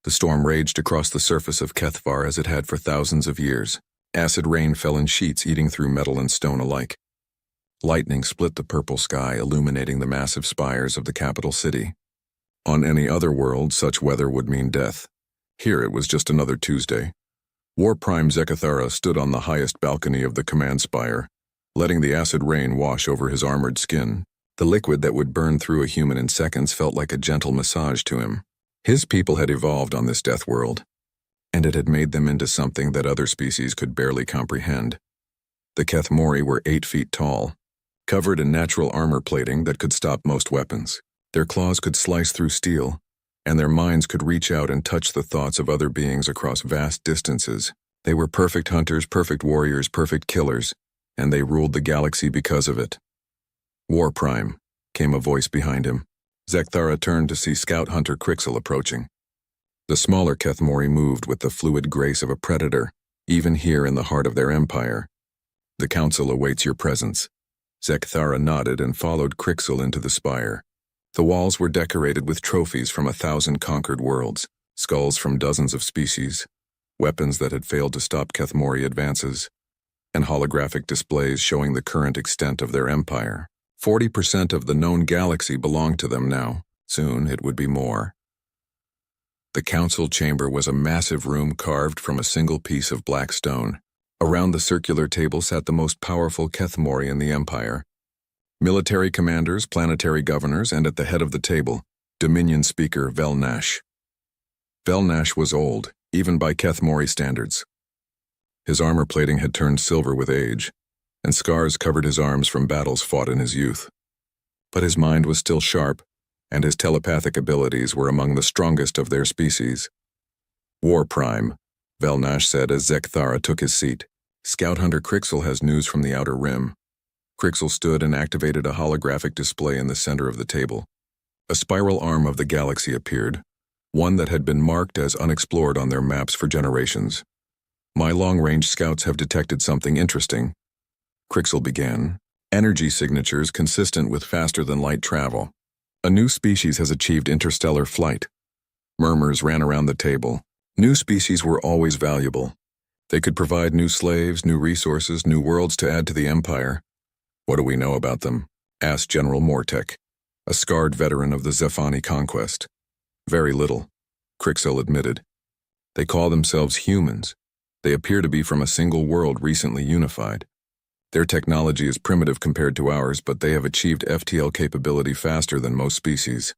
The storm raged across the surface of Kethvar as it had for thousands of years. Acid rain fell in sheets, eating through metal and stone alike. Lightning split the purple sky, illuminating the massive spires of the capital city. On any other world, such weather would mean death. Here it was just another Tuesday. War Prime Zekathara stood on the highest balcony of the command spire, letting the acid rain wash over his armored skin. The liquid that would burn through a human in seconds felt like a gentle massage to him. His people had evolved on this death world, and it had made them into something that other species could barely comprehend. The Kethmori were 8 feet tall, covered in natural armor plating that could stop most weapons. Their claws could slice through steel, and their minds could reach out and touch the thoughts of other beings across vast distances. They were perfect hunters, perfect warriors, perfect killers, and they ruled the galaxy because of it. War Prime, came a voice behind him. Zekathara turned to see Scout Hunter Crixel approaching. The smaller Kethmori moved with the fluid grace of a predator, even here in the heart of their empire. The council awaits your presence. Zekathara nodded and followed Crixel into the spire. The walls were decorated with trophies from 1,000 conquered worlds, skulls from dozens of species, weapons that had failed to stop Kethmori advances, and holographic displays showing the current extent of their empire. 40% of the known galaxy belonged to them now. Soon it would be more. The council chamber was a massive room carved from a single piece of black stone. Around the circular table sat the most powerful Kethmori in the empire. Military commanders, planetary governors, and at the head of the table, Dominion Speaker Velnash. Velnash was old, even by Kethmori standards. His armor plating had turned silver with age, and scars covered his arms from battles fought in his youth. But his mind was still sharp, and his telepathic abilities were among the strongest of their species. War Prime, Velnash said as Zekathara took his seat. Scout Hunter Crixel has news from the Outer Rim. Crixel stood and activated a holographic display in the center of the table. A spiral arm of the galaxy appeared, one that had been marked as unexplored on their maps for generations. My long-range scouts have detected something interesting. Crixel began. Energy signatures consistent with faster-than-light travel. A new species has achieved interstellar flight. Murmurs ran around the table. New species were always valuable. They could provide new slaves, new resources, new worlds to add to the empire. What do we know about them? Asked General Mortek, a scarred veteran of the Zephani conquest. Very little, Crixel admitted. They call themselves humans. They appear to be from a single world recently unified. Their technology is primitive compared to ours, but they have achieved FTL capability faster than most species.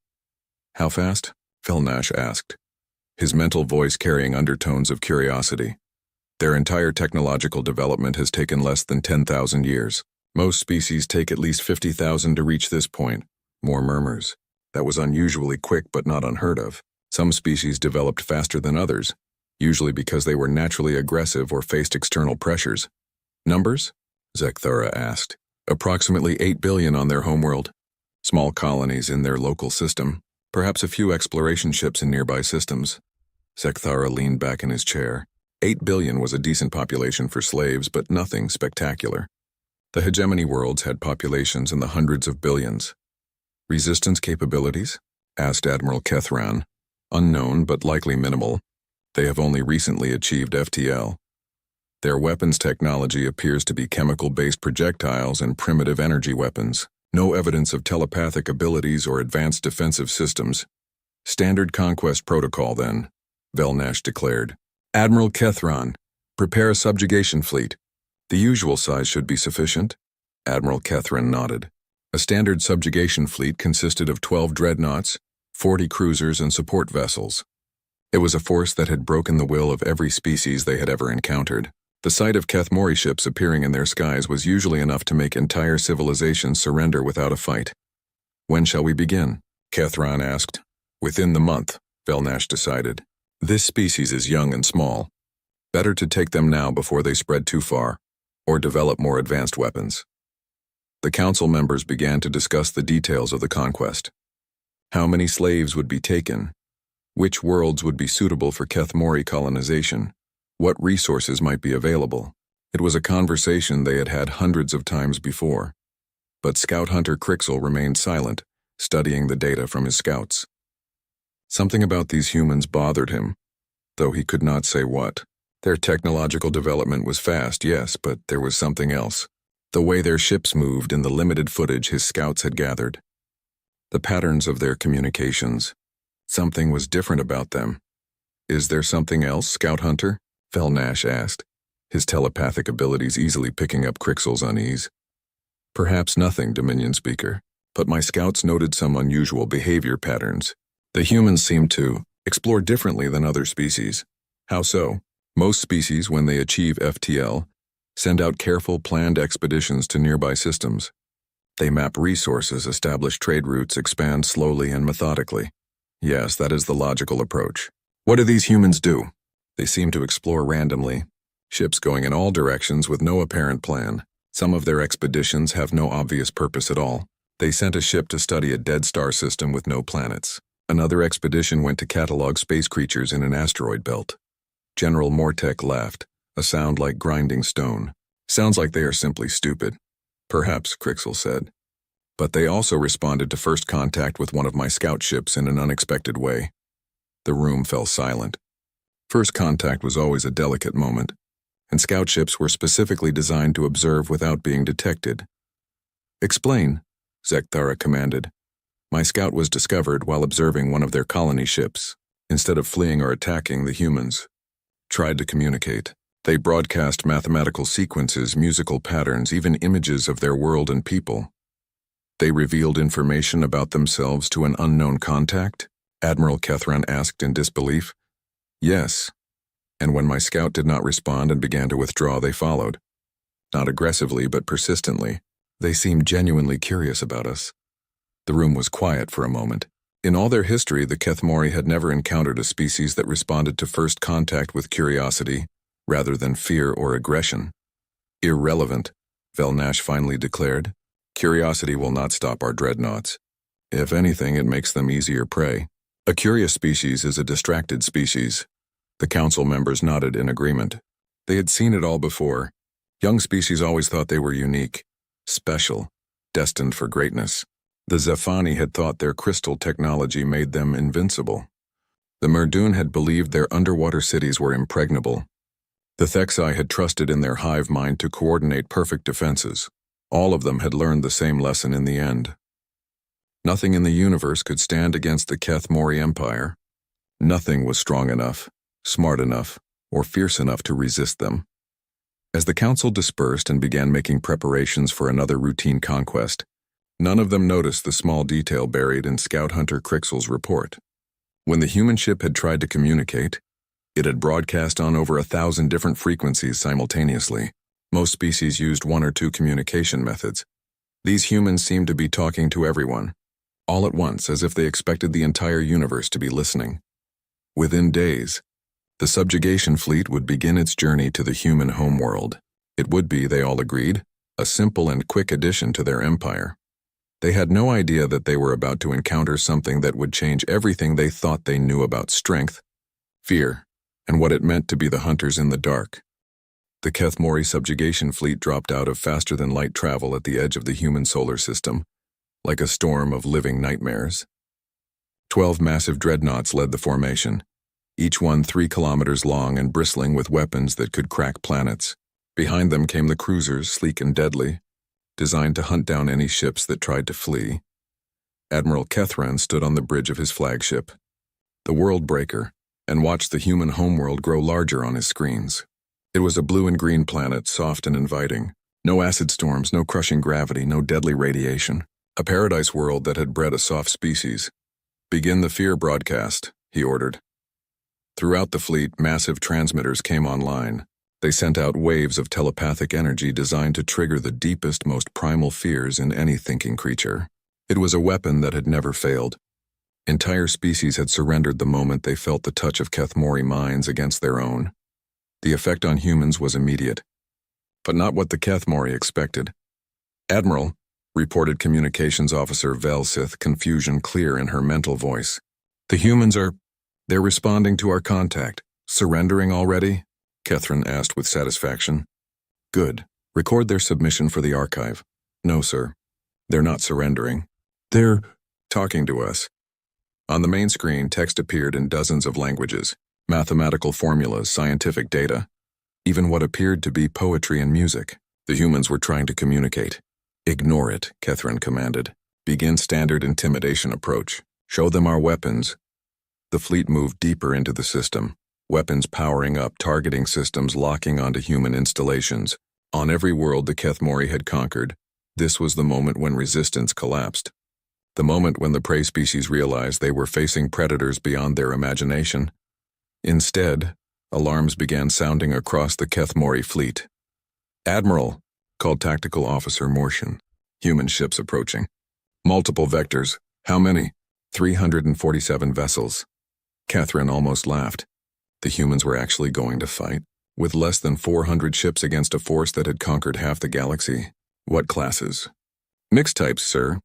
How fast? Velnash asked, his mental voice carrying undertones of curiosity. Their entire technological development has taken less than 10,000 years. Most species take at least 50,000 to reach this point. More murmurs. That was unusually quick but not unheard of. Some species developed faster than others, usually because they were naturally aggressive or faced external pressures. Numbers? Zekathara asked. Approximately 8 billion on their homeworld. Small colonies in their local system. Perhaps a few exploration ships in nearby systems. Zekathara leaned back in his chair. 8 billion was a decent population for slaves, but nothing spectacular. The hegemony worlds had populations in the hundreds of billions. Resistance capabilities? Asked Admiral Kethran. Unknown, but likely minimal. They have only recently achieved FTL. Their weapons technology appears to be chemical-based projectiles and primitive energy weapons. No evidence of telepathic abilities or advanced defensive systems. Standard conquest protocol, then, Velnash declared. Admiral Kethran, prepare a subjugation fleet. The usual size should be sufficient. Admiral Kethran nodded. A standard subjugation fleet consisted of 12 dreadnoughts, 40 cruisers, and support vessels. It was a force that had broken the will of every species they had ever encountered. The sight of Kethmori ships appearing in their skies was usually enough to make entire civilizations surrender without a fight. When shall we begin? Kethran asked. Within the month, Velnash decided. This species is young and small. Better to take them now before they spread too far, or develop more advanced weapons. The council members began to discuss the details of the conquest. How many slaves would be taken? Which worlds would be suitable for Kethmori colonization? What resources might be available? It was a conversation they had had hundreds of times before. But Scout Hunter Crixel remained silent, studying the data from his scouts. Something about these humans bothered him, though he could not say what. Their technological development was fast, yes, but there was something else. The way their ships moved in the limited footage his scouts had gathered. The patterns of their communications. Something was different about them. Is there something else, Scout Hunter? Nash asked, his telepathic abilities easily picking up Crixel's unease. Perhaps nothing, Dominion Speaker, but my scouts noted some unusual behavior patterns. The humans seemed to explore differently than other species. How so? Most species, when they achieve FTL, send out careful, planned expeditions to nearby systems. They map resources, establish trade routes, expand slowly and methodically. Yes, that is the logical approach. What do these humans do? They seem to explore randomly, ships going in all directions with no apparent plan. Some of their expeditions have no obvious purpose at all. They sent a ship to study a dead star system with no planets. Another expedition went to catalog space creatures in an asteroid belt. General Mortek laughed, a sound like grinding stone. Sounds like they are simply stupid. Perhaps, Crixel said. But they also responded to first contact with one of my scout ships in an unexpected way. The room fell silent. First contact was always a delicate moment, and scout ships were specifically designed to observe without being detected. Explain, Zekthara commanded. My scout was discovered while observing one of their colony ships. Instead of fleeing or attacking, the humans tried to communicate. They broadcast mathematical sequences, musical patterns, even images of their world and people. They revealed information about themselves to an unknown contact? Admiral Kethran asked in disbelief. Yes. And when my scout did not respond and began to withdraw, they followed. Not aggressively, but persistently. They seemed genuinely curious about us. The room was quiet for a moment. In all their history, the Kethmori had never encountered a species that responded to first contact with curiosity, rather than fear or aggression. Irrelevant, Nash finally declared. Curiosity will not stop our dreadnoughts. If anything, it makes them easier prey. A curious species is a distracted species. The council members nodded in agreement. They had seen it all before. Young species always thought they were unique, special, destined for greatness. The Zephani had thought their crystal technology made them invincible. The Merdun had believed their underwater cities were impregnable. The Thexai had trusted in their hive mind to coordinate perfect defenses. All of them had learned the same lesson in the end. Nothing in the universe could stand against the Kethmori Empire. Nothing was strong enough, smart enough, or fierce enough to resist them. As the council dispersed and began making preparations for another routine conquest, none of them noticed the small detail buried in Scout Hunter Crixel's report. When the human ship had tried to communicate, it had broadcast on over 1,000 different frequencies simultaneously. Most species used one or two communication methods. These humans seemed to be talking to everyone, all at once, as if they expected the entire universe to be listening. Within days, the subjugation fleet would begin its journey to the human homeworld. It would be, they all agreed, a simple and quick addition to their empire. They had no idea that they were about to encounter something that would change everything they thought they knew about strength, fear, and what it meant to be the hunters in the dark. The Kethmori subjugation fleet dropped out of faster-than-light travel at the edge of the human solar system, like a storm of living nightmares. 12 massive dreadnoughts led the formation, each one 3 kilometers long and bristling with weapons that could crack planets. Behind them came the cruisers, sleek and deadly, designed to hunt down any ships that tried to flee. Admiral Kethran stood on the bridge of his flagship, the World Breaker, and watched the human homeworld grow larger on his screens. It was a blue and green planet, soft and inviting. No acid storms, no crushing gravity, no deadly radiation. A paradise world that had bred a soft species. Begin the fear broadcast, he ordered. Throughout the fleet, massive transmitters came online. They sent out waves of telepathic energy designed to trigger the deepest, most primal fears in any thinking creature. It was a weapon that had never failed. Entire species had surrendered the moment they felt the touch of Kethmori minds against their own. The effect on humans was immediate, but not what the Kethmori expected. Admiral, reported Communications Officer Velsith, confusion clear in her mental voice. The humans they're responding to our contact. Surrendering already? Kethran asked with satisfaction. Good. Record their submission for the archive. No, sir. They're not surrendering. They're talking to us. On the main screen, text appeared in dozens of languages, mathematical formulas, scientific data, even what appeared to be poetry and music. The humans were trying to communicate. Ignore it, Catherine commanded. Begin standard intimidation approach. Show them our weapons. The fleet moved deeper into the system, weapons powering up, targeting systems locking onto human installations. On every world the Kethmori had conquered, this was the moment when resistance collapsed. The moment when the prey species realized they were facing predators beyond their imagination. Instead, alarms began sounding across the Kethmori fleet. "Admiral," called Tactical Officer Mortian. "Human ships approaching. Multiple vectors. How many?" 347 vessels. Catherine almost laughed. The humans were actually going to fight, with less than 400 ships against a force that had conquered half the galaxy. What classes? Mixed types, sir.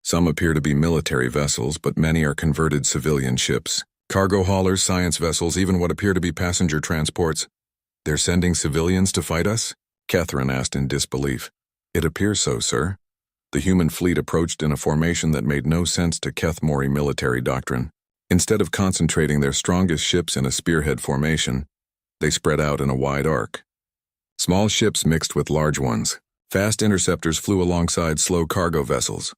Some appear to be military vessels, but many are converted civilian ships. Cargo haulers, science vessels, even what appear to be passenger transports. They're sending civilians to fight us? Catherine asked in disbelief. It appears so, sir. The human fleet approached in a formation that made no sense to Kethmori military doctrine. Instead of concentrating their strongest ships in a spearhead formation, they spread out in a wide arc. Small ships mixed with large ones. Fast interceptors flew alongside slow cargo vessels.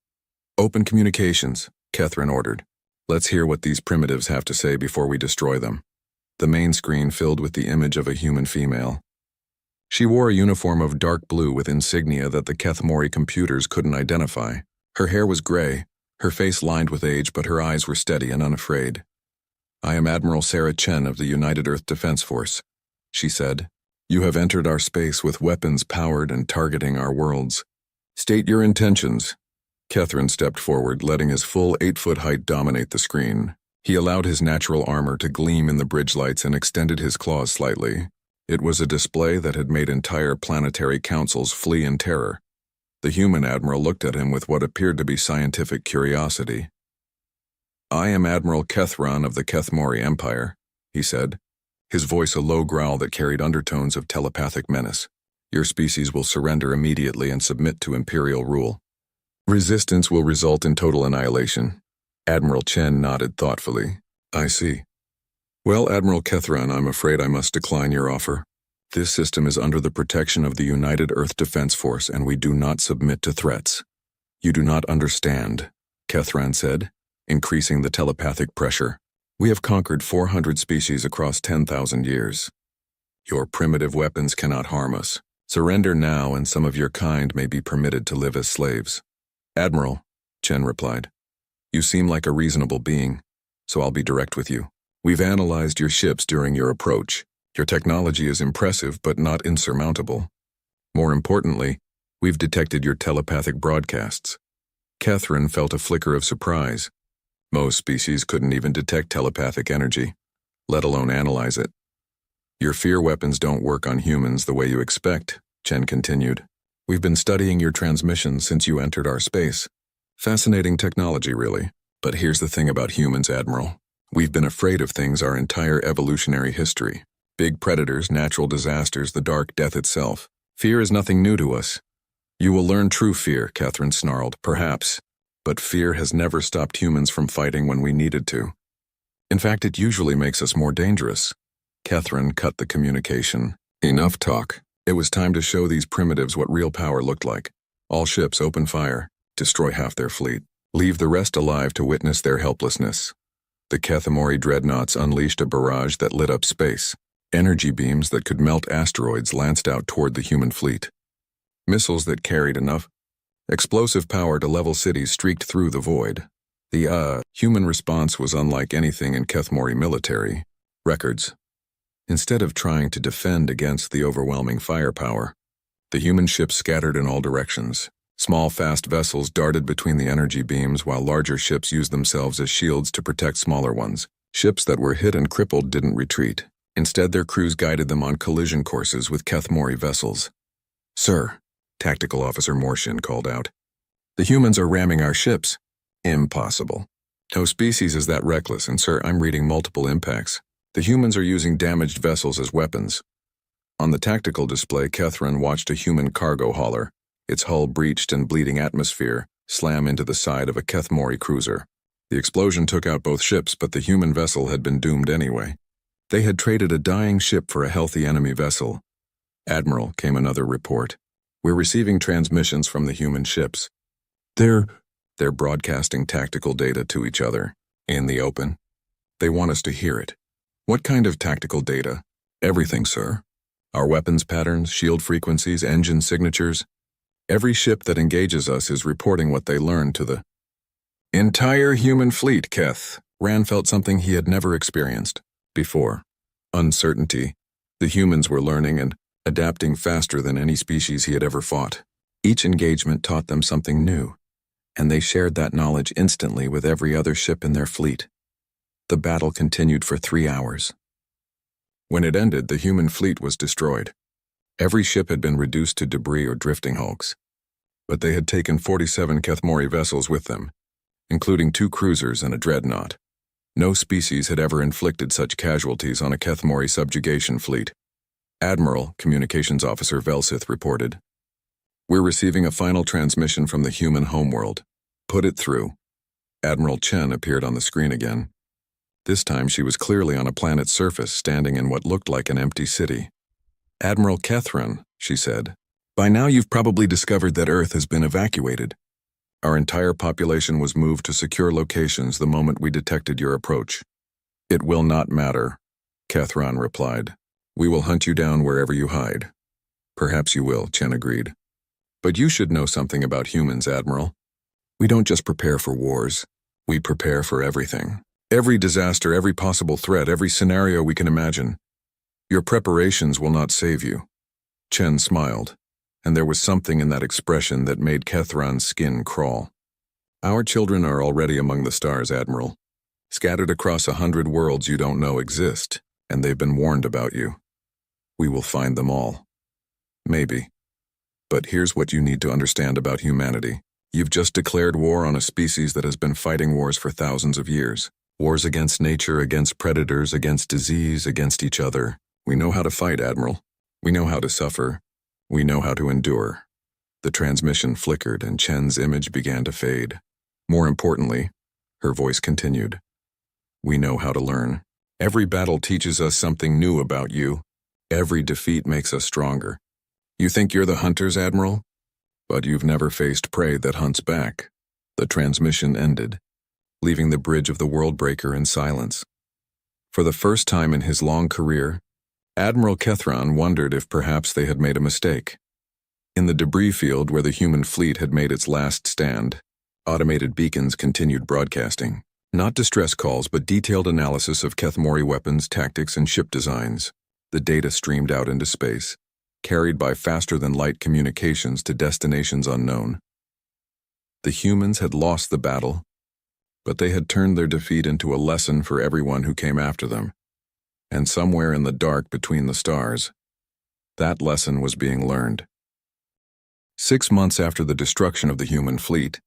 "Open communications," Catherine ordered. "Let's hear what these primitives have to say before we destroy them." The main screen filled with the image of a human female. She wore a uniform of dark blue with insignia that the Kethmori computers couldn't identify. Her hair was gray, her face lined with age, but her eyes were steady and unafraid. "I am Admiral Sarah Chen of the United Earth Defense Force," she said. "You have entered our space with weapons powered and targeting our worlds. State your intentions." Catherine stepped forward, letting his full 8-foot height dominate the screen. He allowed his natural armor to gleam in the bridge lights and extended his claws slightly. It was a display that had made entire planetary councils flee in terror. The human admiral looked at him with what appeared to be scientific curiosity. "I am Admiral Kethron of the Kethmori Empire," he said, his voice a low growl that carried undertones of telepathic menace. "Your species will surrender immediately and submit to imperial rule. Resistance will result in total annihilation." Admiral Chen nodded thoughtfully. "I see. Well, Admiral Kethron, I'm afraid I must decline your offer. This system is under the protection of the United Earth Defense Force, and we do not submit to threats." "You do not understand," Kethron said, increasing the telepathic pressure. "We have conquered 400 species across 10,000 years. Your primitive weapons cannot harm us. Surrender now, and some of your kind may be permitted to live as slaves." "Admiral," Chen replied, "you seem like a reasonable being, so I'll be direct with you. We've analyzed your ships during your approach. Your technology is impressive but not insurmountable. More importantly, we've detected your telepathic broadcasts." Catherine felt a flicker of surprise. Most species couldn't even detect telepathic energy, let alone analyze it. "Your fear weapons don't work on humans the way you expect," Chen continued. "We've been studying your transmissions since you entered our space. Fascinating technology, really. But here's the thing about humans, Admiral. We've been afraid of things our entire evolutionary history. Big predators, natural disasters, the dark death itself. Fear is nothing new to us." "You will learn true fear," Catherine snarled, "perhaps. But fear has never stopped humans from fighting when we needed to. In fact, it usually makes us more dangerous." Catherine cut the communication. "Enough talk. It was time to show these primitives what real power looked like. All ships open fire. Destroy half their fleet. Leave the rest alive to witness their helplessness." The Kethmori dreadnoughts unleashed a barrage that lit up space. Energy beams that could melt asteroids lanced out toward the human fleet. Missiles that carried enough explosive power to level cities streaked through the void. The human response was unlike anything in Kethmori military records. Instead of trying to defend against the overwhelming firepower, the human ships scattered in all directions. Small, fast vessels darted between the energy beams while larger ships used themselves as shields to protect smaller ones. Ships that were hit and crippled didn't retreat. Instead, their crews guided them on collision courses with Kethmori vessels. "Sir," Tactical Officer Mortian called out, "the humans are ramming our ships." "Impossible. No species is that reckless, and sir, I'm reading multiple impacts. The humans are using damaged vessels as weapons." On the tactical display, Catherine watched a human cargo hauler, its hull breached and bleeding atmosphere, slam into the side of a Kethmori cruiser. The explosion took out both ships, but the human vessel had been doomed anyway. They had traded a dying ship for a healthy enemy vessel. "Admiral," came another report. "We're receiving transmissions from the human ships. They're broadcasting tactical data to each other, in the open. They want us to hear it." "What kind of tactical data?" "Everything, sir. Our weapons patterns, shield frequencies, engine signatures. Every ship that engages us is reporting what they learned to the entire human fleet." Keth Rand felt something he had never experienced before. Uncertainty. The humans were learning and adapting faster than any species he had ever fought. Each engagement taught them something new, and they shared that knowledge instantly with every other ship in their fleet. The battle continued for 3 hours. When it ended, the human fleet was destroyed. Every ship had been reduced to debris or drifting hulks. But they had taken 47 Kethmori vessels with them, including 2 cruisers and a dreadnought. No species had ever inflicted such casualties on a Kethmori subjugation fleet. "Admiral," Communications Officer Velsith reported. "We're receiving a final transmission from the human homeworld. Put it through." Admiral Chen appeared on the screen again. This time she was clearly on a planet's surface, standing in what looked like an empty city. "Admiral Kethran," she said, "by now you've probably discovered that Earth has been evacuated. Our entire population was moved to secure locations the moment we detected your approach." "It will not matter," Kethran replied. "We will hunt you down wherever you hide." "Perhaps you will," Chen agreed. "But you should know something about humans, Admiral. We don't just prepare for wars. We prepare for everything. Every disaster, every possible threat, every scenario we can imagine. Your preparations will not save you." Chen smiled, and there was something in that expression that made Kethran's skin crawl. "Our children are already among the stars, Admiral. Scattered across 100 worlds you don't know exist, and they've been warned about you. We will find them all. Maybe. But here's what you need to understand about humanity. You've just declared war on a species that has been fighting wars for thousands of years. Wars against nature, against predators, against disease, against each other. We know how to fight, Admiral. We know how to suffer. We know how to endure." The transmission flickered and Chen's image began to fade. "More importantly," her voice continued, "we know how to learn. Every battle teaches us something new about you. Every defeat makes us stronger. You think you're the hunters, Admiral? But you've never faced prey that hunts back." The transmission ended, leaving the bridge of the Worldbreaker in silence. For the first time in his long career, Admiral Kethran wondered if perhaps they had made a mistake. In the debris field where the human fleet had made its last stand, automated beacons continued broadcasting. Not distress calls, but detailed analysis of Kethmori weapons, tactics, and ship designs. The data streamed out into space, carried by faster-than-light communications to destinations unknown. The humans had lost the battle, but they had turned their defeat into a lesson for everyone who came after them. And somewhere in the dark between the stars, that lesson was being learned. 6 months after the destruction of the human fleet,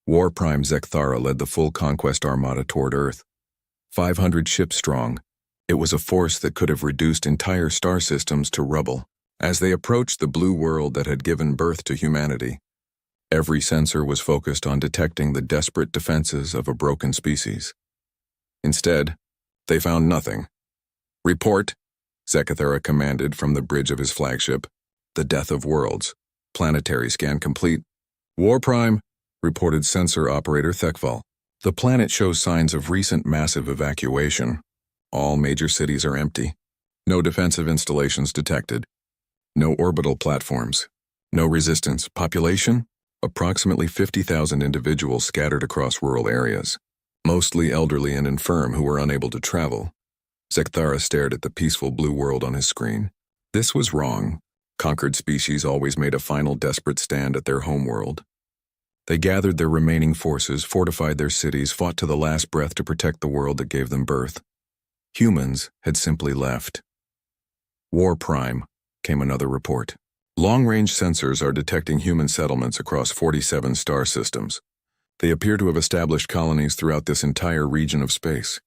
War Prime Zekthara led the full conquest armada toward Earth. 500 ships strong, it was a force that could have reduced entire star systems to rubble. As they approached the blue world that had given birth to humanity, every sensor was focused on detecting the desperate defenses of a broken species. Instead, they found nothing. "Report," Zekthara commanded from the bridge of his flagship. "The death of worlds. Planetary scan complete." "War Prime," reported sensor operator Thekval. "The planet shows signs of recent massive evacuation. All major cities are empty. No defensive installations detected. No orbital platforms. No resistance. Population? Approximately 50,000 individuals scattered across rural areas, mostly elderly and infirm who were unable to travel." Zekthara stared at the peaceful blue world on his screen. This was wrong. Conquered species always made a final desperate stand at their homeworld. They gathered their remaining forces, fortified their cities, fought to the last breath to protect the world that gave them birth. Humans had simply left. "War Prime," came another report. "Long-range sensors are detecting human settlements across 47 star systems. They appear to have established colonies throughout this entire region of space."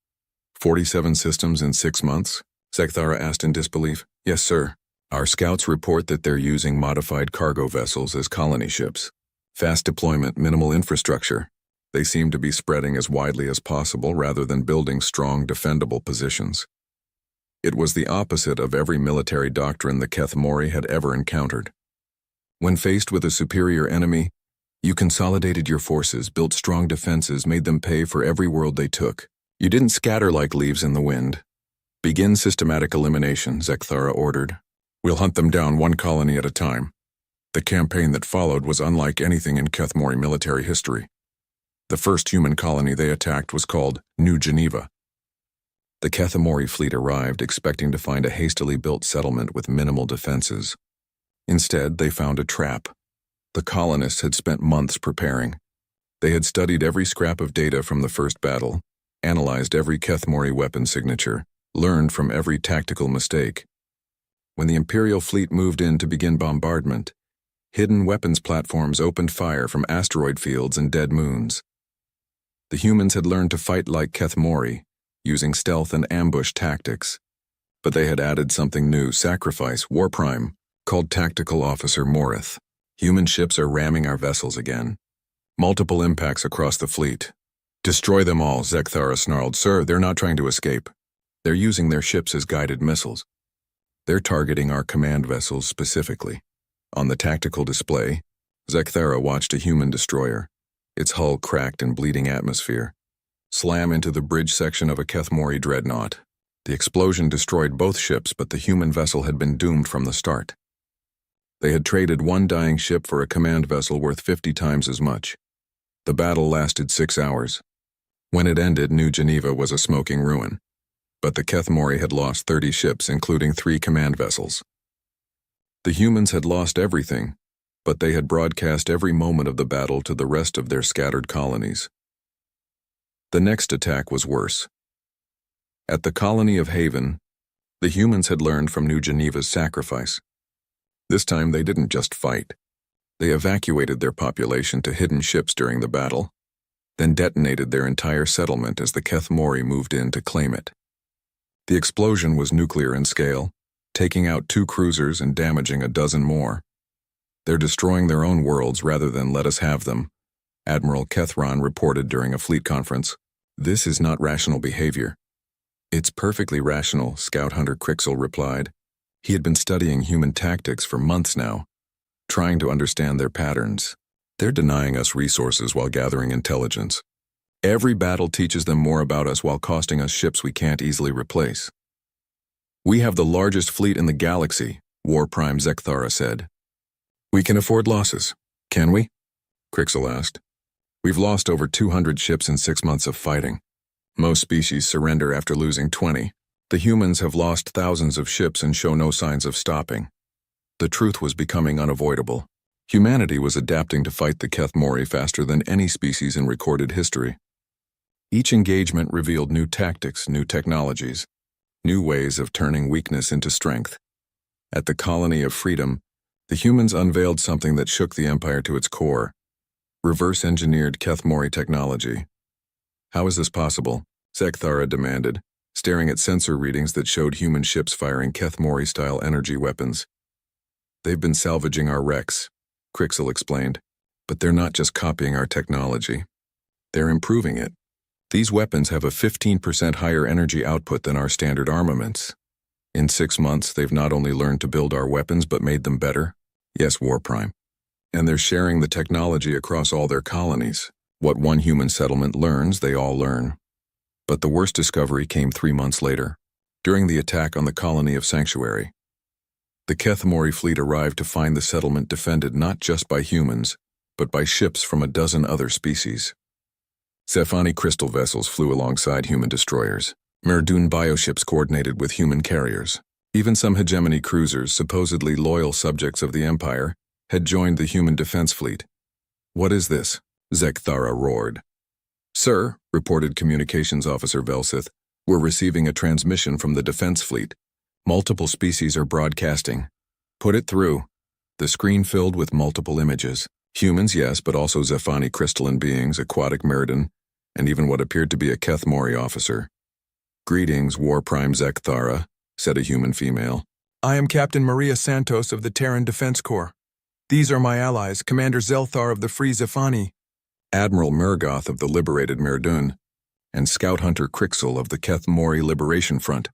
47 systems in 6 months? Zekthara asked in disbelief. "Yes, sir. Our scouts report that they're using modified cargo vessels as colony ships. Fast deployment, minimal infrastructure. They seemed to be spreading as widely as possible rather than building strong, defendable positions. It was the opposite of every military doctrine the Kethmori had ever encountered. When faced with a superior enemy, you consolidated your forces, built strong defenses, made them pay for every world they took. You didn't scatter like leaves in the wind. Begin systematic elimination, Zekthara ordered. We'll hunt them down one colony at a time. The campaign that followed was unlike anything in Kethmori military history. The first human colony they attacked was called New Geneva. The Kethmori fleet arrived expecting to find a hastily built settlement with minimal defenses. Instead, they found a trap. The colonists had spent months preparing. They had studied every scrap of data from the first battle, analyzed every Kethmori weapon signature, learned from every tactical mistake. When the Imperial fleet moved in to begin bombardment, hidden weapons platforms opened fire from asteroid fields and dead moons. The humans had learned to fight like Kethmori, using stealth and ambush tactics. But they had added something new, sacrifice, warprime, called Tactical Officer Morith. Human ships are ramming our vessels again. Multiple impacts across the fleet. Destroy them all, Zekthara snarled. Sir, they're not trying to escape. They're using their ships as guided missiles. They're targeting our command vessels specifically. On the tactical display, Zekthara watched a human destroyer, its hull cracked in bleeding atmosphere, slam into the bridge section of a Kethmori dreadnought. The explosion destroyed both ships, but the human vessel had been doomed from the start. They had traded one dying ship for a command vessel worth 50 times as much. The battle lasted 6 hours. When it ended, New Geneva was a smoking ruin. But the Kethmori had lost 30 ships, including 3 command vessels. The humans had lost everything, but they had broadcast every moment of the battle to the rest of their scattered colonies. The next attack was worse. At the colony of Haven, the humans had learned from New Geneva's sacrifice. This time they didn't just fight. They evacuated their population to hidden ships during the battle, then detonated their entire settlement as the Kethmori moved in to claim it. The explosion was nuclear in scale, taking out 2 cruisers and damaging a dozen more. They're destroying their own worlds rather than let us have them, Admiral Kethron reported during a fleet conference. This is not rational behavior. It's perfectly rational, Scout Hunter Crixel replied. He had been studying human tactics for months now, trying to understand their patterns. They're denying us resources while gathering intelligence. Every battle teaches them more about us while costing us ships we can't easily replace. We have the largest fleet in the galaxy, Warprime Zekthara said. We can afford losses, can we? Crixel asked. We've lost over 200 ships in 6 months of fighting. Most species surrender after losing 20. The humans have lost thousands of ships and show no signs of stopping. The truth was becoming unavoidable. Humanity was adapting to fight the Kethmori faster than any species in recorded history. Each engagement revealed new tactics, new technologies, new ways of turning weakness into strength. At the Colony of Freedom, the humans unveiled something that shook the Empire to its core: reverse-engineered Kethmori technology. How is this possible? Zekthara demanded, staring at sensor readings that showed human ships firing Kethmori-style energy weapons. They've been salvaging our wrecks, Crixel explained, but they're not just copying our technology. They're improving it. These weapons have a 15% higher energy output than our standard armaments. In 6 months, they've not only learned to build our weapons but made them better. Yes, Warprime. And they're sharing the technology across all their colonies. What one human settlement learns, they all learn. But the worst discovery came 3 months later, during the attack on the colony of Sanctuary. The Kethmori fleet arrived to find the settlement defended not just by humans, but by ships from a dozen other species. Zephani crystal vessels flew alongside human destroyers. Merdun bioships coordinated with human carriers. Even some hegemony cruisers, supposedly loyal subjects of the Empire, had joined the human defense fleet. What is this? Zekthara roared. Sir, reported Communications Officer Velsith, we're receiving a transmission from the defense fleet. Multiple species are broadcasting. Put it through. The screen filled with multiple images. Humans, yes, but also Zephani crystalline beings, aquatic Meridan, and even what appeared to be a Kethmori officer. Greetings, Warprime Zekthara, said a human female. I am Captain Maria Santos of the Terran Defense Corps. These are my allies, Commander Zelthar of the Free Zephani. Admiral Murgoth of the liberated Merdun, and Scout Hunter Crixel of the Keth Mori Liberation Front.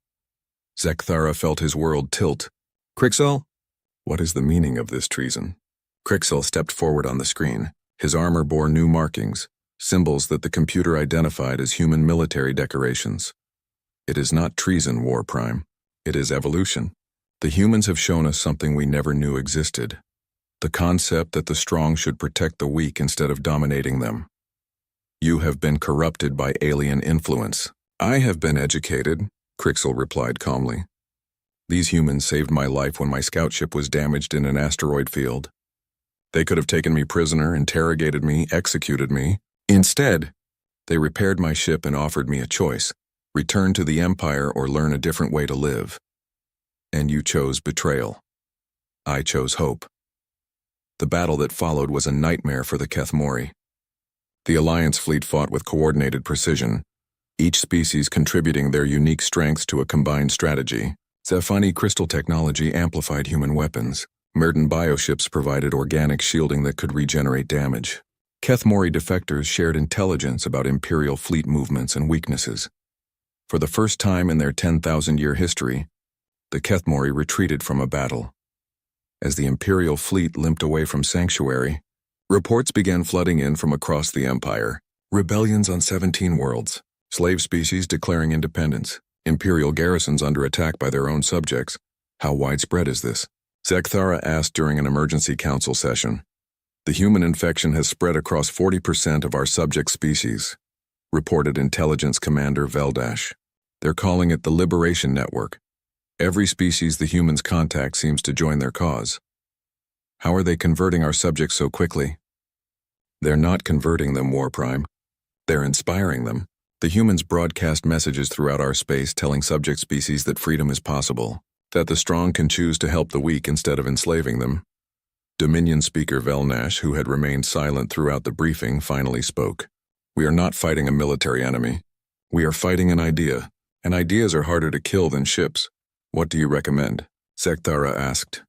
Zekthara felt his world tilt. Crixel? What is the meaning of this treason? Crixel stepped forward on the screen. His armor bore new markings, symbols that the computer identified as human military decorations. It is not treason, War Prime. It is evolution. The humans have shown us something we never knew existed. The concept that the strong should protect the weak instead of dominating them. You have been corrupted by alien influence. I have been educated, Crixel replied calmly. These humans saved my life when my scout ship was damaged in an asteroid field. They could have taken me prisoner, interrogated me, executed me. Instead, they repaired my ship and offered me a choice: return to the Empire or learn a different way to live. And you chose betrayal. I chose hope. The battle that followed was a nightmare for the Keth Mori. The Alliance fleet fought with coordinated precision, each species contributing their unique strengths to a combined strategy. Scifi crystal technology amplified human weapons. Merdun bioships provided organic shielding that could regenerate damage. Keth Mori defectors shared intelligence about Imperial fleet movements and weaknesses. For the first time in their 10,000-year history, the Keth Mori retreated from a battle. As the Imperial fleet limped away from Sanctuary, reports began flooding in from across the Empire. Rebellions on 17 worlds, slave species declaring independence, Imperial garrisons under attack by their own subjects. How widespread is this? Zekthara asked during an emergency council session. The human infection has spread across 40% of our subject species, reported Intelligence Commander Veldash. They're calling it the Liberation Network. Every species the humans contact seems to join their cause. How are they converting our subjects so quickly? They're not converting them, War Prime. They're inspiring them. The humans broadcast messages throughout our space telling subject species that freedom is possible, that the strong can choose to help the weak instead of enslaving them. Dominion Speaker Velnash, who had remained silent throughout the briefing, finally spoke. We are not fighting a military enemy. We are fighting an idea, and ideas are harder to kill than ships. What do you recommend? Zekthara asked.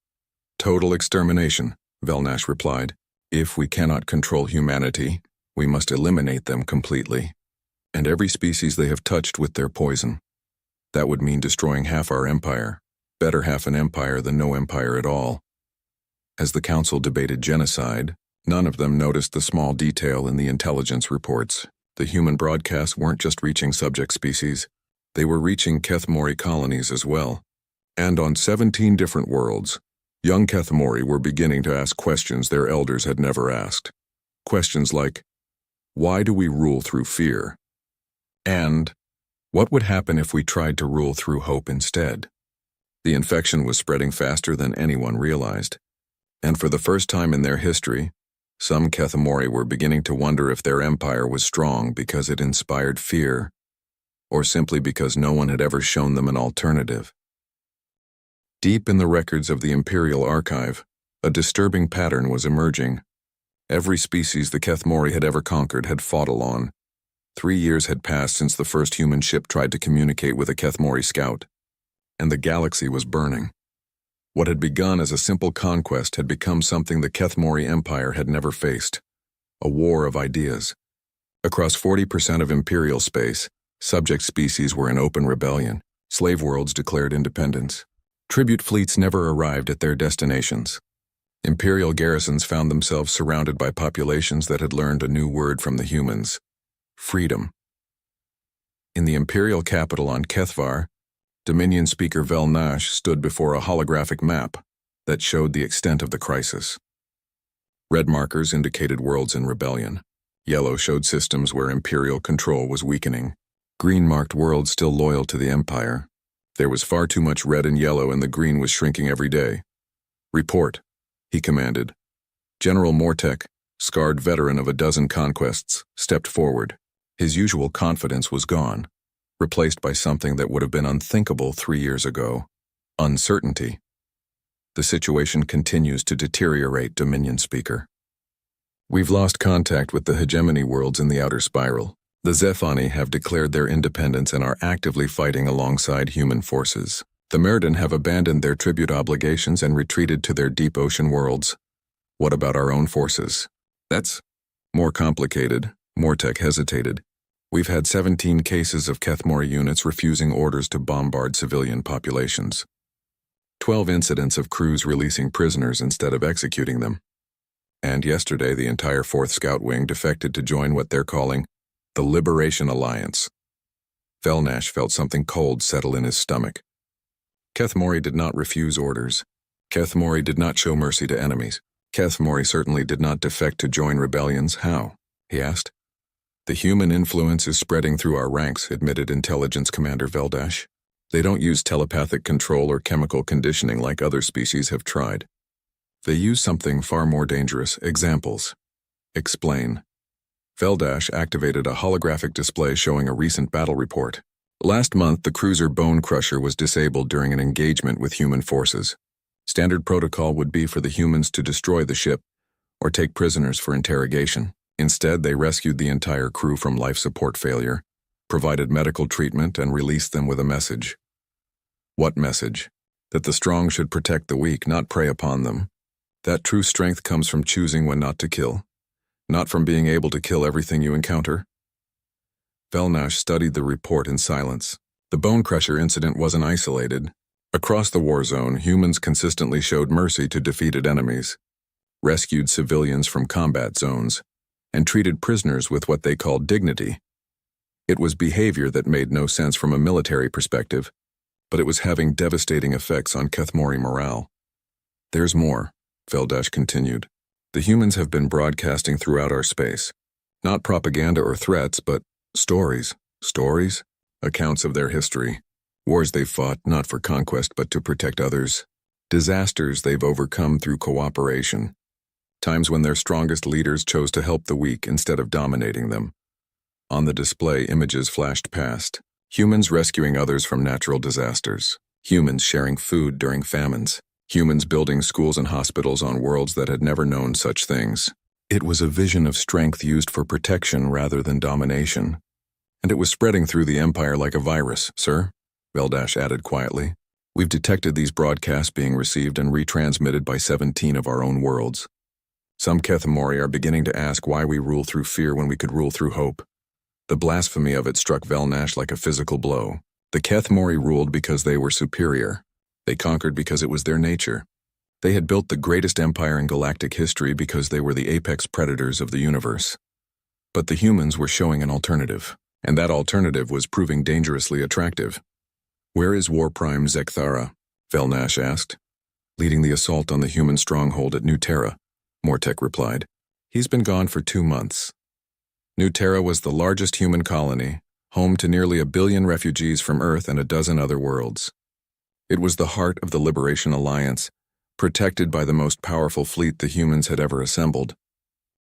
Total extermination, Velnash replied. If we cannot control humanity, we must eliminate them completely. And every species they have touched with their poison. That would mean destroying half our empire. Better half an empire than no empire at all. As the council debated genocide, none of them noticed the small detail in the intelligence reports. The human broadcasts weren't just reaching subject species. They were reaching Keth Mori colonies as well. And on 17 different worlds, young Keth Mori were beginning to ask questions their elders had never asked. Questions like, why do we rule through fear? And, what would happen if we tried to rule through hope instead? The infection was spreading faster than anyone realized. And for the first time in their history, some Keth Mori were beginning to wonder if their empire was strong because it inspired fear, or simply because no one had ever shown them an alternative. Deep in the records of the Imperial Archive, a disturbing pattern was emerging. Every species the Keth Mori had ever conquered had fought along. 3 years had passed since the first human ship tried to communicate with a Keth Mori scout, and the galaxy was burning. What had begun as a simple conquest had become something the Keth Mori Empire had never faced, a war of ideas. Across 40% of Imperial space, subject species were in open rebellion. Slave worlds declared independence. Tribute fleets never arrived at their destinations. Imperial garrisons found themselves surrounded by populations that had learned a new word from the humans: freedom. In the Imperial capital on Kethvar, Dominion Speaker Velnash stood before a holographic map that showed the extent of the crisis. Red markers indicated worlds in rebellion. Yellow showed systems where Imperial control was weakening. Green marked worlds still loyal to the Empire. There was far too much red and yellow, and the green was shrinking every day. Report, he commanded. General Mortek, scarred veteran of a dozen conquests, stepped forward. His usual confidence was gone, replaced by something that would have been unthinkable 3 years ago: uncertainty. The situation continues to deteriorate, Dominion Speaker. We've lost contact with the hegemony worlds in the outer spiral. The Zephani have declared their independence and are actively fighting alongside human forces. The Merdun have abandoned their tribute obligations and retreated to their deep ocean worlds. What about our own forces? That's More complicated, Mortek hesitated. We've had 17 cases of Kethmori units refusing orders to bombard civilian populations. 12 incidents of crews releasing prisoners instead of executing them. And yesterday the entire 4th Scout Wing defected to join what they're calling the Liberation Alliance. Velnash felt something cold settle in his stomach. Kethmori did not refuse orders. Kethmori did not show mercy to enemies. Kethmori certainly did not defect to join rebellions. How? He asked. The human influence is spreading through our ranks, admitted Intelligence Commander Veldash. They don't use telepathic control or chemical conditioning like other species have tried. They use something far more dangerous. Examples. Explain. Veldash activated a holographic display showing a recent battle report. Last month, the cruiser Bone Crusher was disabled during an engagement with human forces. Standard protocol would be for the humans to destroy the ship or take prisoners for interrogation. Instead, they rescued the entire crew from life support failure, provided medical treatment, and released them with a message. What message? That the strong should protect the weak, not prey upon them. That true strength comes from choosing when not to kill, not from being able to kill everything you encounter. Velnash studied the report in silence. The Bone Crusher incident wasn't isolated. Across the war zone, humans consistently showed mercy to defeated enemies, rescued civilians from combat zones, and treated prisoners with what they called dignity. It was behavior that made no sense from a military perspective, but it was having devastating effects on Kethmori morale. There's more, Veldash continued. The humans have been broadcasting throughout our space. Not propaganda or threats, but stories. Stories? Accounts of their history. Wars they've fought, not for conquest, but to protect others. Disasters they've overcome through cooperation. Times when their strongest leaders chose to help the weak instead of dominating them. On the display, images flashed past. Humans rescuing others from natural disasters. Humans sharing food during famines. Humans building schools and hospitals on worlds that had never known such things. It was a vision of strength used for protection rather than domination. And it was spreading through the Empire like a virus, sir, Veldash added quietly. We've detected these broadcasts being received and retransmitted by 17 of our own worlds. Some Kethmori are beginning to ask why we rule through fear when we could rule through hope. The blasphemy of it struck Velnash like a physical blow. The Kethmori ruled because they were superior. They conquered because it was their nature. They had built the greatest empire in galactic history because they were the apex predators of the universe. But the humans were showing an alternative, and that alternative was proving dangerously attractive. Where is War Prime Zekthara? Velnash asked. Leading the assault on the human stronghold at New Terra, Mortek replied. He's been gone for 2 months. New Terra was the largest human colony, home to nearly 1 billion refugees from Earth and a dozen other worlds. It was the heart of the Liberation Alliance, protected by the most powerful fleet the humans had ever assembled.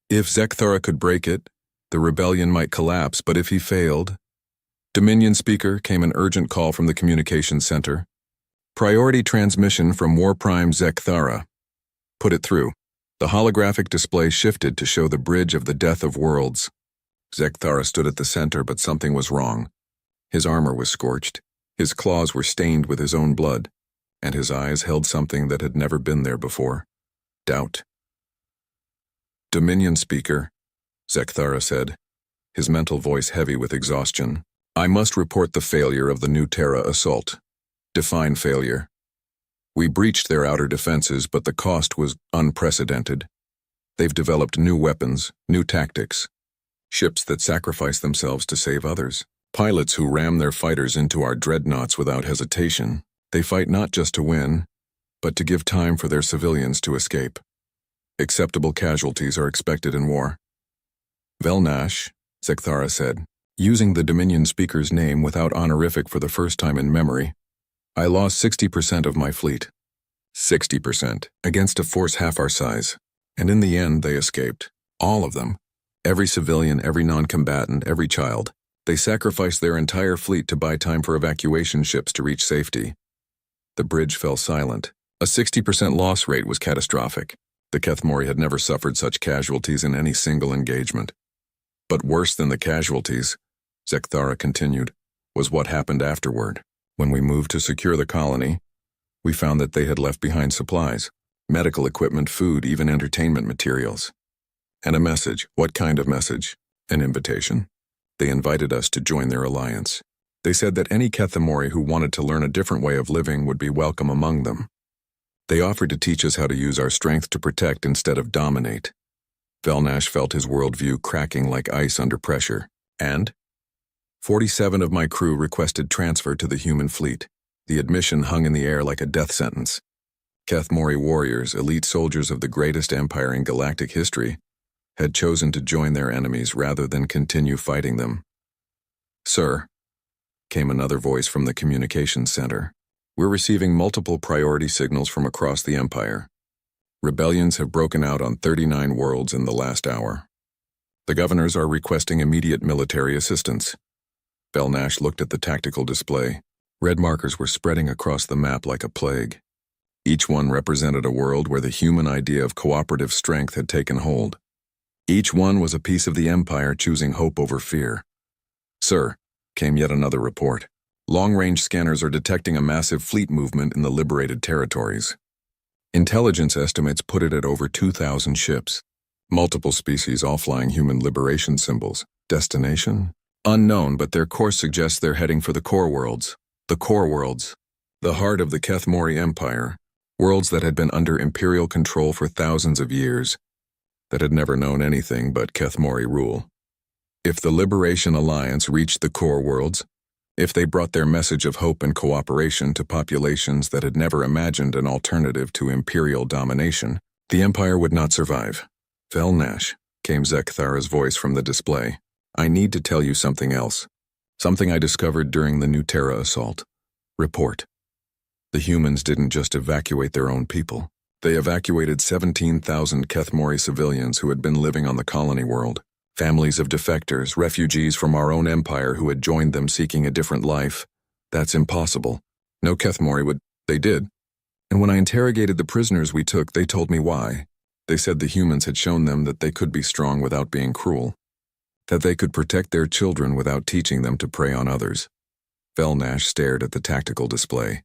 If Zekthara could break it, the rebellion might collapse, but if he failed... Dominion speaker, came an urgent call from the communications center. Priority transmission from War Prime Zekthara. Put it through. The holographic display shifted to show the bridge of the death of worlds. Zekthara stood at the center, but something was wrong. His armor was scorched, his claws were stained with his own blood, and his eyes held something that had never been there before. Doubt. Dominion speaker, Zekthara said, his mental voice heavy with exhaustion. I must report the failure of the New Terra assault. Define failure. We breached their outer defenses, but the cost was unprecedented. They've developed new weapons, new tactics. Ships that sacrifice themselves to save others. Pilots who ram their fighters into our dreadnoughts without hesitation. They fight not just to win, but to give time for their civilians to escape. Acceptable casualties are expected in war. Velnash, Zekthara said, using the Dominion speaker's name without honorific for the first time in memory. I lost 60% of my fleet. 60%, against a force half our size. And in the end, they escaped. All of them. Every civilian, every non-combatant, every child. They sacrificed their entire fleet to buy time for evacuation ships to reach safety. The bridge fell silent. A 60% loss rate was catastrophic. The Kethmori had never suffered such casualties in any single engagement. But worse than the casualties, Zekthara continued, was what happened afterward. When we moved to secure the colony, we found that they had left behind supplies, medical equipment, food, even entertainment materials. And a message. What kind of message? An invitation. They invited us to join their alliance. They said that any Kethemori who wanted to learn a different way of living would be welcome among them. They offered to teach us how to use our strength to protect instead of dominate. Velnash felt his worldview cracking like ice under pressure. And 47 of my crew requested transfer to the human fleet. The admission hung in the air like a death sentence. Kethemori warriors, elite soldiers of the greatest empire in galactic history, had chosen to join their enemies rather than continue fighting them. "Sir," came another voice from the communications center, "we're receiving multiple priority signals from across the empire. Rebellions have broken out on 39 worlds in the last hour. The governors are requesting immediate military assistance." Velnash looked at the tactical display. Red markers were spreading across the map like a plague. Each one represented a world where the human idea of cooperative strength had taken hold. Each one was a piece of the empire choosing hope over fear. "Sir," came yet another report. "Long-range scanners are detecting a massive fleet movement in the liberated territories. Intelligence estimates put it at over 2,000 ships. Multiple species all flying human liberation symbols. Destination? Unknown, but their course suggests they're heading for the core worlds. The core worlds. The heart of the Kethemori Empire. Worlds that had been under imperial control for thousands of years, that had never known anything but Kethemori rule. If the Liberation Alliance reached the core worlds, if they brought their message of hope and cooperation to populations that had never imagined an alternative to imperial domination, the empire would not survive. "Velnash," came Zekthara's voice from the display. "I need to tell you something else. Something I discovered during the New Terra assault. Report. The humans didn't just evacuate their own people. They evacuated 17,000 Kethemori civilians who had been living on the colony world. Families of defectors, refugees from our own empire who had joined them seeking a different life. That's impossible. No Kethemori would." "They did. And when I interrogated the prisoners we took, they told me why. They said the humans had shown them that they could be strong without being cruel. That they could protect their children without teaching them to prey on others." Velnash stared at the tactical display,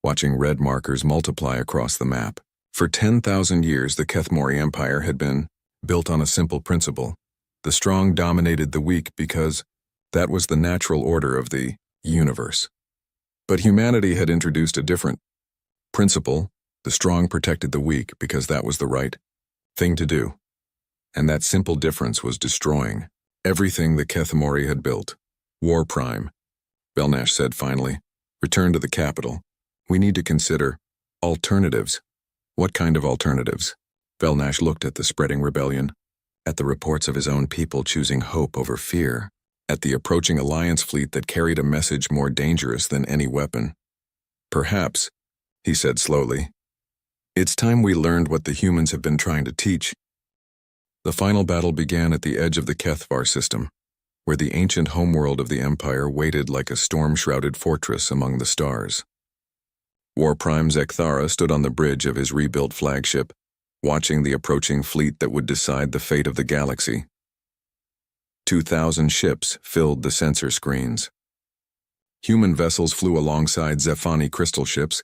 watching red markers multiply across the map. For 10,000 years, the Kethemori Empire had been built on a simple principle. The strong dominated the weak because that was the natural order of the universe. But humanity had introduced a different principle. The strong protected the weak because that was the right thing to do. And that simple difference was destroying everything the Kethemori had built. "War Prime," Velnash said finally. "Return to the capital. We need to consider alternatives." "What kind of alternatives?" Velnash looked at the spreading rebellion, at the reports of his own people choosing hope over fear, at the approaching alliance fleet that carried a message more dangerous than any weapon. "Perhaps," he said slowly, "it's time we learned what the humans have been trying to teach." The final battle began at the edge of the Kethvar system, where the ancient homeworld of the Empire waited like a storm-shrouded fortress among the stars. War Prime Zekthara stood on the bridge of his rebuilt flagship, watching the approaching fleet that would decide the fate of the galaxy. 2,000 ships filled the sensor screens. Human vessels flew alongside Zephani crystal ships,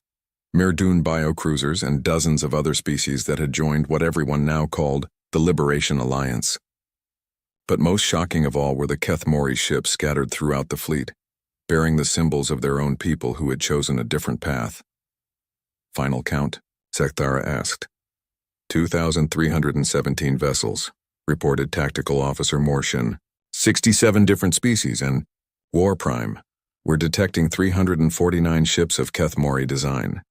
Mirdun biocruisers, and dozens of other species that had joined what everyone now called the Liberation Alliance. But most shocking of all were the Kethemori ships scattered throughout the fleet, bearing the symbols of their own people who had chosen a different path. "Final count?" Zekthara asked. 2,317 vessels, reported Tactical Officer Morshin. 67 different species, and War Prime. We're detecting 349 ships of Kethemori design.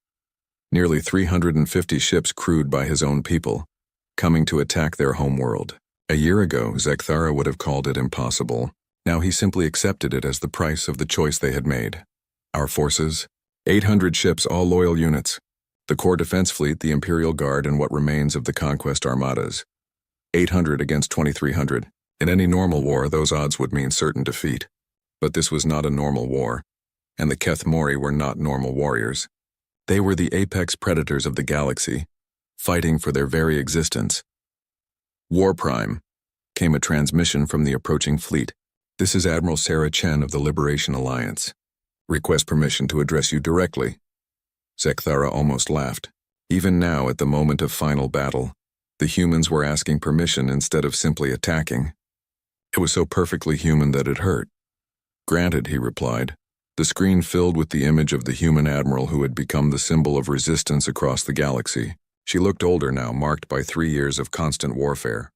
Nearly 350 ships crewed by his own people, coming to attack their homeworld. A year ago, Zekthara would have called it impossible. Now he simply accepted it as the price of the choice they had made. Our forces? 800 ships, all loyal units. The core defense fleet, the Imperial Guard, and what remains of the conquest armadas. 800 against 2,300. In any normal war, those odds would mean certain defeat. But this was not a normal war, and the Kethemori were not normal warriors. They were the apex predators of the galaxy, fighting for their very existence. "War Prime," came a transmission from the approaching fleet. "This is Admiral Sarah Chen of the Liberation Alliance. Request permission to address you directly." Zekthara almost laughed. Even now, at the moment of final battle, The humans were asking permission instead of simply attacking. It was so perfectly human that it hurt. Granted, he replied. The screen filled with the image of the human admiral who had become the symbol of resistance across the galaxy. She looked older now, marked by 3 years of constant warfare.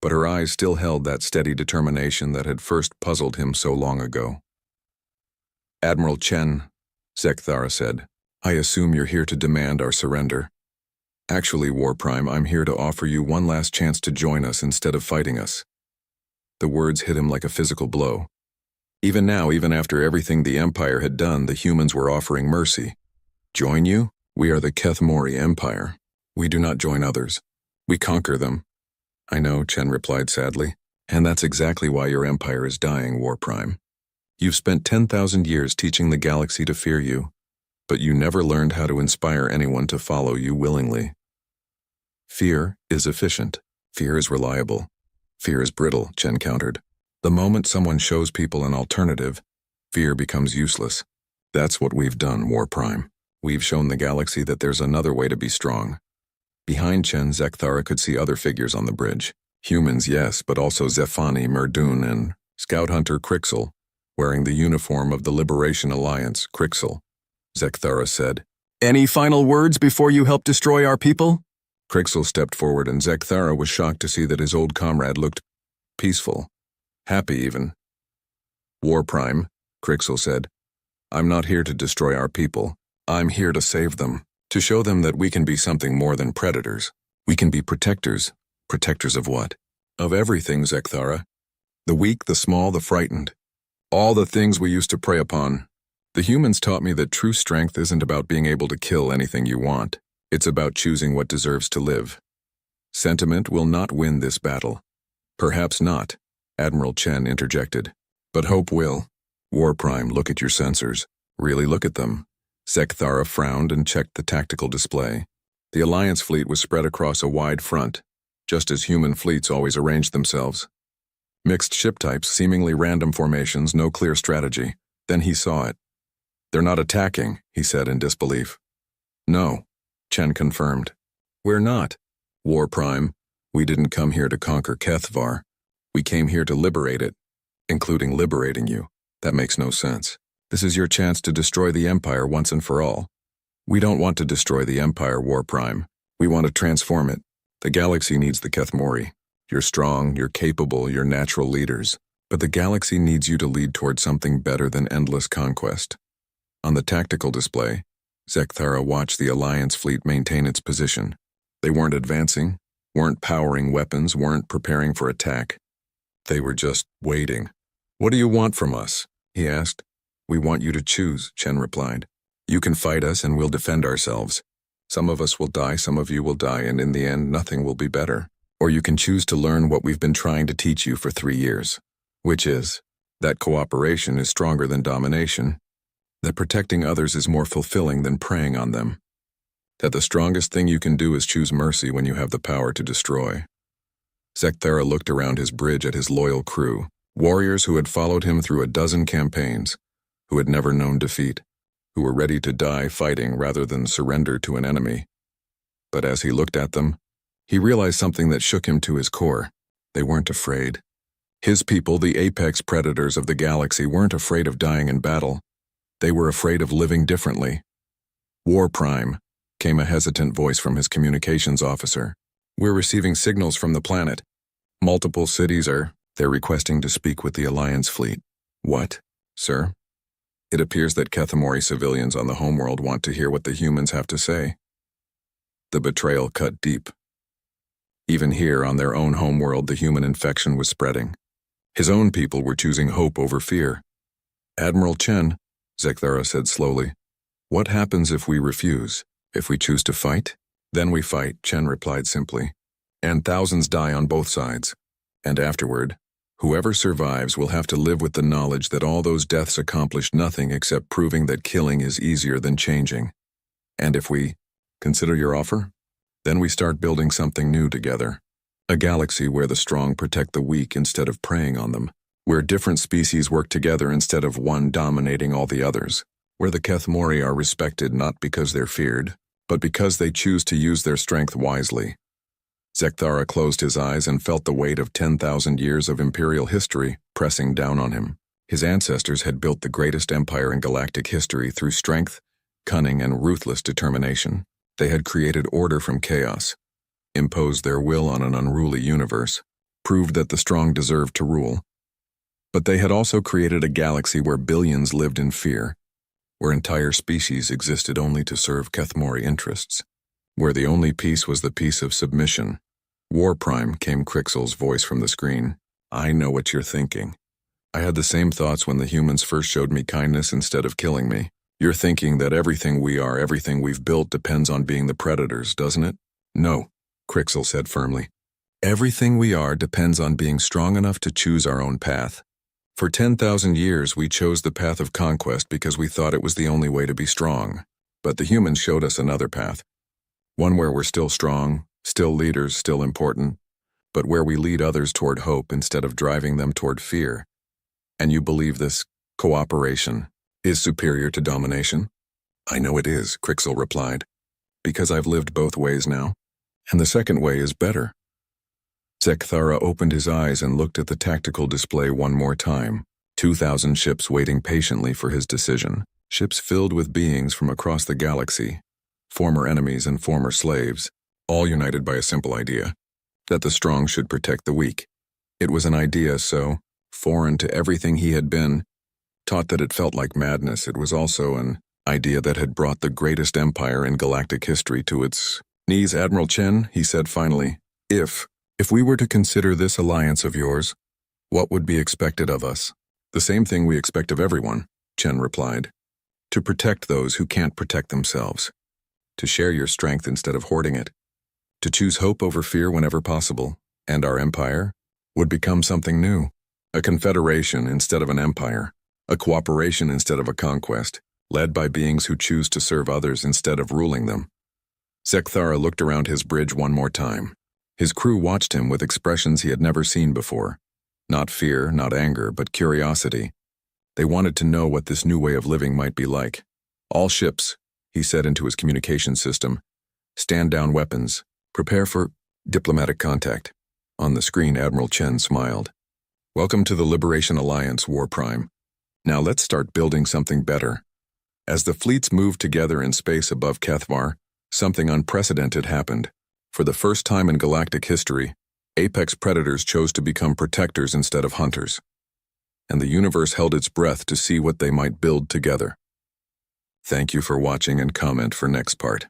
But her eyes still held that steady determination that had first puzzled him so long ago. "Admiral Chen," Zekthara said, "I assume you're here to demand our surrender." "Actually, War Prime, I'm here to offer you one last chance to join us instead of fighting us." The words hit him like a physical blow. Even now, even after everything the Empire had done, the humans were offering mercy. "Join you? We are the Kethmori Empire. We do not join others. We conquer them." "I know," Chen replied sadly, "and that's exactly why your empire is dying, War Prime. You've spent 10,000 years teaching the galaxy to fear you, but you never learned how to inspire anyone to follow you willingly. Fear is efficient. Fear is reliable. Fear is brittle," Chen countered. "The moment someone shows people an alternative, fear becomes useless. That's what we've done, War Prime. We've shown the galaxy that there's another way to be strong." Behind Chen, Zekthara could see other figures on the bridge. Humans, yes, but also Zephani, Merdun, and Scout Hunter Crixel, wearing the uniform of the Liberation Alliance. "Crixel," Zekthara said. "Any final words before you help destroy our people?" Crixel stepped forward, and Zekthara was shocked to see that his old comrade looked peaceful. Happy, even. "War Prime," Crixel said, "I'm not here to destroy our people. I'm here to save them, to show them that we can be something more than predators. We can be protectors. Protectors of what?" "Of everything, Zekthara. The weak, the small, the frightened. All the things we used to prey upon. The humans taught me that true strength isn't about being able to kill anything you want. It's about choosing what deserves to live. Sentiment will not win this battle." "Perhaps not," Admiral Chen interjected. "But hope will. War Prime, look at your sensors. Really look at them." Zekthara frowned and checked the tactical display. The Alliance fleet was spread across a wide front, just as human fleets always arranged themselves. Mixed ship types, seemingly random formations, no clear strategy. Then he saw it. "They're not attacking," he said in disbelief. "No," Chen confirmed. "We're not. War Prime, we didn't come here to conquer Kethvar. We came here to liberate it, including liberating you. That makes no sense. This is your chance to destroy the Empire once and for all." "We don't want to destroy the Empire, War Prime. We want to transform it. The galaxy needs the Kethmori. You're strong, you're capable, you're natural leaders. But the galaxy needs you to lead towards something better than endless conquest." On the tactical display, Zekthara watched the Alliance fleet maintain its position. They weren't advancing, weren't powering weapons, weren't preparing for attack. They were just waiting. "What do you want from us?" he asked. "We want you to choose," Chen replied. "You can fight us and we'll defend ourselves. Some of us will die, some of you will die, and in the end, nothing will be better. Or you can choose to learn what we've been trying to teach you for 3 years, which is that cooperation is stronger than domination, that protecting others is more fulfilling than preying on them, that the strongest thing you can do is choose mercy when you have the power to destroy." Zekthara looked around his bridge at his loyal crew, warriors who had followed him through a dozen campaigns, who had never known defeat, who were ready to die fighting rather than surrender to an enemy. But as he looked at them, he realized something that shook him to his core. They weren't afraid. His people, the apex predators of the galaxy, weren't afraid of dying in battle. They were afraid of living differently. "War Prime," came a hesitant voice from his communications officer. "We're receiving signals from the planet. Multiple cities they're requesting to speak with the Alliance fleet." "What, sir?" "It appears that Kethmori civilians on the homeworld want to hear what the humans have to say." The betrayal cut deep. Even here, on their own homeworld, the human infection was spreading. His own people were choosing hope over fear. "Admiral Chen," Zekthara said slowly, "what happens if we refuse? If we choose to fight?" "Then we fight," Chen replied simply. "And thousands die on both sides. And afterward, whoever survives will have to live with the knowledge that all those deaths accomplished nothing except proving that killing is easier than changing. And if we consider your offer, then we start building something new together. A galaxy where the strong protect the weak instead of preying on them, where different species work together instead of one dominating all the others, where the Kethmori are respected not because they're feared, but because they choose to use their strength wisely." Zekthara closed his eyes and felt the weight of 10,000 years of imperial history pressing down on him. His ancestors had built the greatest empire in galactic history through strength, cunning, and ruthless determination. They had created order from chaos, imposed their will on an unruly universe, proved that the strong deserved to rule. But they had also created a galaxy where billions lived in fear, where entire species existed only to serve Kethmori interests, where the only peace was the peace of submission. War Prime, came Crixel's voice from the screen. I know what you're thinking. I had the same thoughts when the humans first showed me kindness instead of killing me. You're thinking that everything we are, everything we've built depends on being the predators, doesn't it? No, Crixel said firmly. Everything we are depends on being strong enough to choose our own path. For 10,000 years, we chose the path of conquest because we thought it was the only way to be strong. But the humans showed us another path. One where we're still strong, still leaders, still important, but where we lead others toward hope instead of driving them toward fear. And you believe this cooperation is superior to domination? I know it is, Crixel replied, because I've lived both ways now, and the second way is better. Zekthara opened his eyes and looked at the tactical display one more time. 2,000 ships waiting patiently for his decision. Ships filled with beings from across the galaxy, former enemies and former slaves, all united by a simple idea, that the strong should protect the weak. It was an idea so foreign to everything he had been taught that it felt like madness. It was also an idea that had brought the greatest empire in galactic history to its knees. Admiral Chen, he said finally, if we were to consider this alliance of yours, what would be expected of us? The same thing we expect of everyone, Chen replied. To protect those who can't protect themselves. To share your strength instead of hoarding it. To choose hope over fear whenever possible. And our empire would become something new. A confederation instead of an empire. A cooperation instead of a conquest. Led by beings who choose to serve others instead of ruling them. Zekthara looked around his bridge one more time. His crew watched him with expressions he had never seen before. Not fear, not anger, but curiosity. They wanted to know what this new way of living might be like. All ships, he said into his communication system, stand down weapons. Prepare for diplomatic contact. On the screen, Admiral Chen smiled. Welcome to the Liberation Alliance, War Prime. Now let's start building something better. As the fleets moved together in space above Kethvar, something unprecedented happened. For the first time in galactic history, apex predators chose to become protectors instead of hunters. And the universe held its breath to see what they might build together. Thank you for watching and comment for next part.